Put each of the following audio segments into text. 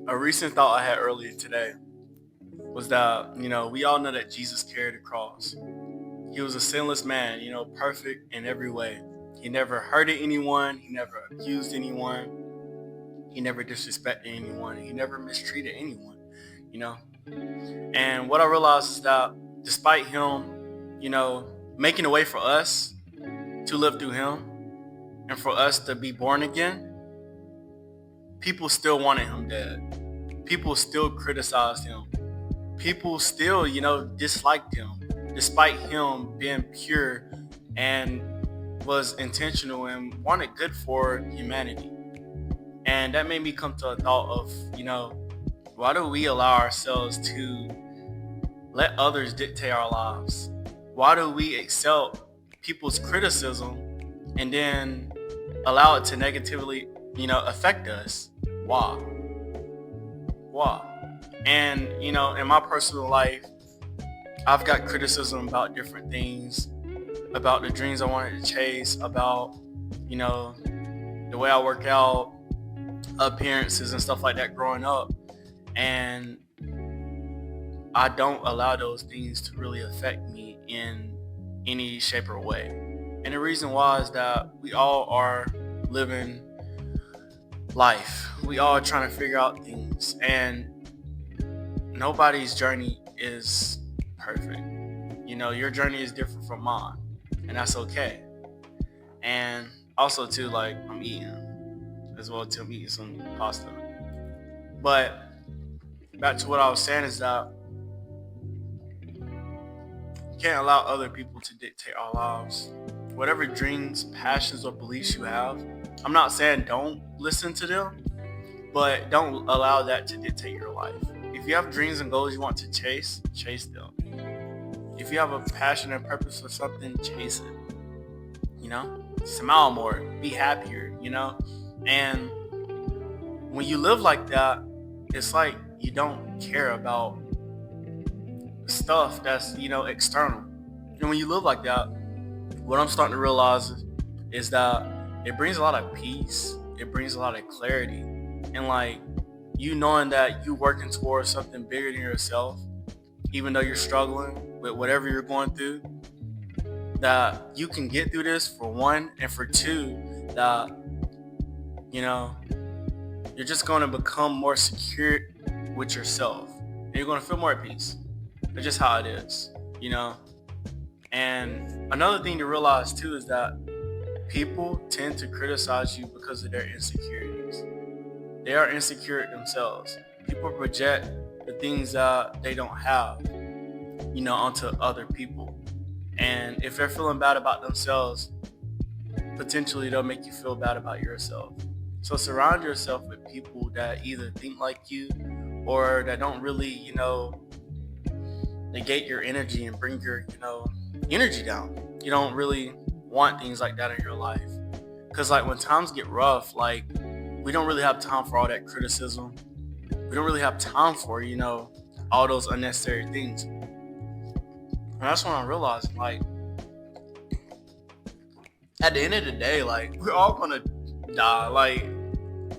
A recent thought I had earlier today was that, we all know that Jesus carried a cross. He was a sinless man, perfect in every way. He never hurted anyone, he never abused anyone, he never disrespected anyone, he never mistreated anyone, you know. And what I realized is that despite him, making a way for us to live through him and for us to be born again, people still wanted him dead. People still criticized him. People still, disliked him, despite him being pure and was intentional and wanted good for humanity. And that made me come to a thought of, why do we allow ourselves to let others dictate our lives? Why do we accept people's criticism and then allow it to negatively, affect us? Why? Why? And, in my personal life, I've got criticism about different things, about the dreams I wanted to chase, about, the way I work out, appearances and stuff like that growing up. And I don't allow those things to really affect me in any shape or way. And the reason why is that we all are living life. We all are trying to figure out things, and nobody's journey is perfect. Your journey is different from mine, and that's okay. And also too, like, I'm eating as well too. I'm eating some pasta. But back to what I was saying is that you can't allow other people to dictate our lives. Whatever dreams, passions, or beliefs you have, I'm not saying don't listen to them, but don't allow that to dictate your life. If you have dreams and goals you want to chase them. If you have a passion and purpose for something, chase it. Smile more, be happier, And when you live like that, it's like you don't care about stuff that's, external. And when you live like that, what I'm starting to realize is that it brings a lot of peace. It brings a lot of clarity. And like, knowing that you working towards something bigger than yourself, even though you're struggling with whatever you're going through, that you can get through this, for one, and for two, that, you're just going to become more secure with yourself. And you're going to feel more at peace. That's just how it is, And another thing to realize too is that people tend to criticize you because of their insecurities. They are insecure themselves. People project the things that they don't have, onto other people. And if they're feeling bad about themselves, potentially they'll make you feel bad about yourself. So surround yourself with people that either think like you or that don't really, negate your energy and bring your, energy down. You don't really want things like that in your life. Because like when times get rough, like we don't really have time for all that criticism. We don't really have time for, all those unnecessary things. And that's when I realized, like, at the end of the day, like, we're all gonna die. Like,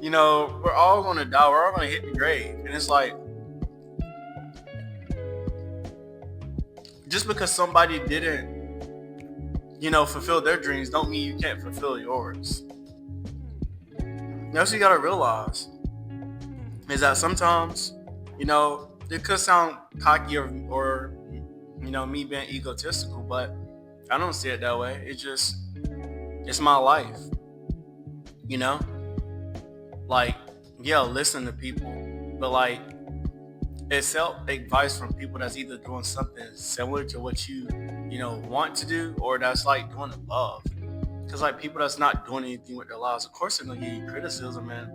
we're all gonna die. We're all gonna hit the grave. And it's like, just because somebody didn't, fulfill their dreams, don't mean you can't fulfill yours. That's what you gotta realize. Is that sometimes, it could sound cocky or me being egotistical, but I don't see it that way. It's my life, Like, yeah, listen to people, but like, accept advice from people that's either doing something similar to what you want to do, or that's like doing above. Because like people that's not doing anything with their lives, of course they're gonna give you criticism, man,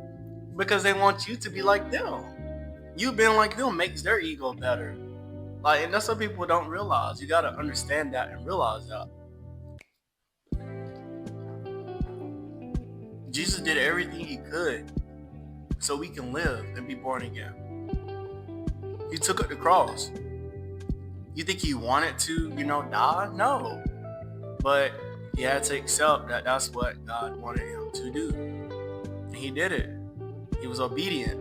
because they want you to be like them. You being like them makes their ego better. Like, and that's what people don't realize. You gotta understand that and realize that Jesus did everything he could so we can live and be born again. He took up the cross. You think he wanted to, die? No. But he had to accept that that's what God wanted him to do. And he did it. He was obedient.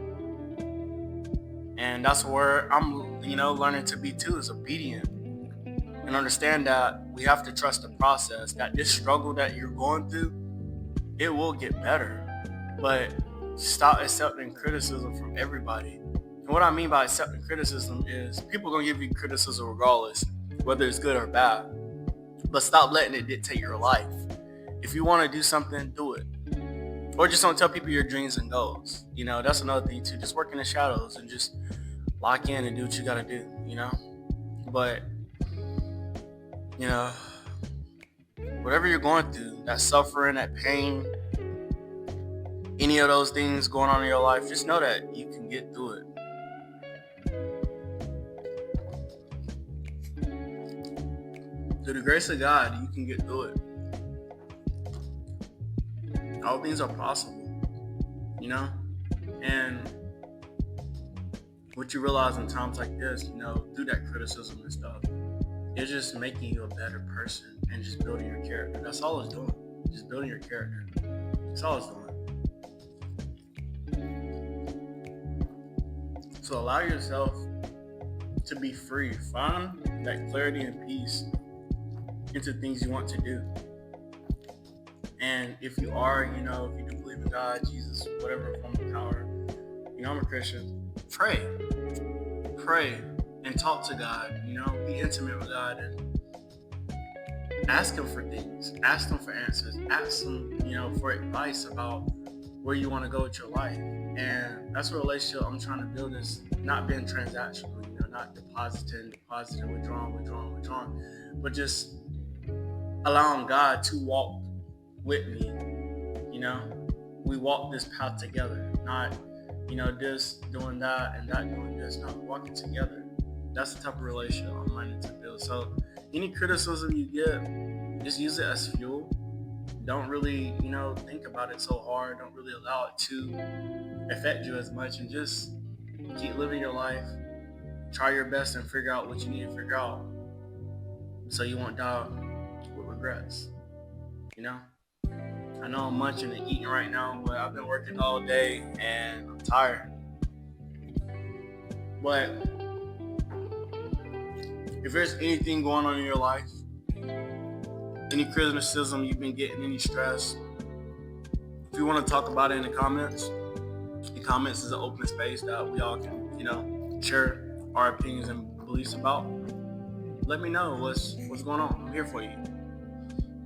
And that's where I'm, learning to be too, is obedient. And understand that we have to trust the process, that this struggle that you're going through, it will get better. But stop accepting criticism from everybody. And what I mean by accepting criticism is people are going to give you criticism regardless, whether it's good or bad. But stop letting it dictate your life. If you want to do something, do it. Or just don't tell people your dreams and goals. That's another thing too. Just work in the shadows and just lock in and do what you got to do, But, whatever you're going through, that suffering, that pain, any of those things going on in your life, just know that you can get through it. Through the grace of God, you can get through it. All things are possible, And what you realize in times like this, through that criticism and stuff, it's just making you a better person and just building your character. That's all it's doing. Just building your character. That's all it's doing. So allow yourself to be free. Find that clarity and peace into things you want to do. And if you are, if you do believe in God, Jesus, whatever form of power, I'm a Christian, pray and talk to God, be intimate with God and ask Him for things, ask Him for answers, ask Him, for advice about where you want to go with your life. And that's a relationship I'm trying to build, is not being transactional, not depositing, withdrawing, but just allowing God to walk with me. We walk this path together, not this doing that and that doing this, not walking together. That's the type of relationship I'm learning to build. So any criticism you get, just use it as fuel. Don't really think about it so hard. Don't really allow it to affect you as much, and just keep living your life. Try your best and figure out what you need to figure out, so you won't die with regrets. I know I'm munching and eating right now, but I've been working all day and I'm tired. But if there's anything going on in your life, any criticism you've been getting, any stress, if you want to talk about it in the comments is an open space that we all can, share our opinions and beliefs about. Let me know what's going on. I'm here for you.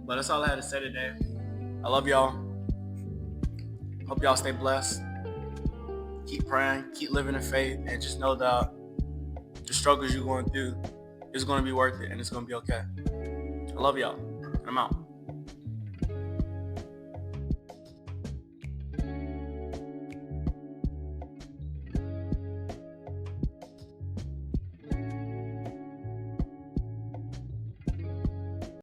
But that's all I had to say today. I love y'all. Hope y'all stay blessed. Keep praying, keep living in faith, and just know that the struggles you're going through is going to be worth it, and it's going to be okay. I love y'all. I'm out.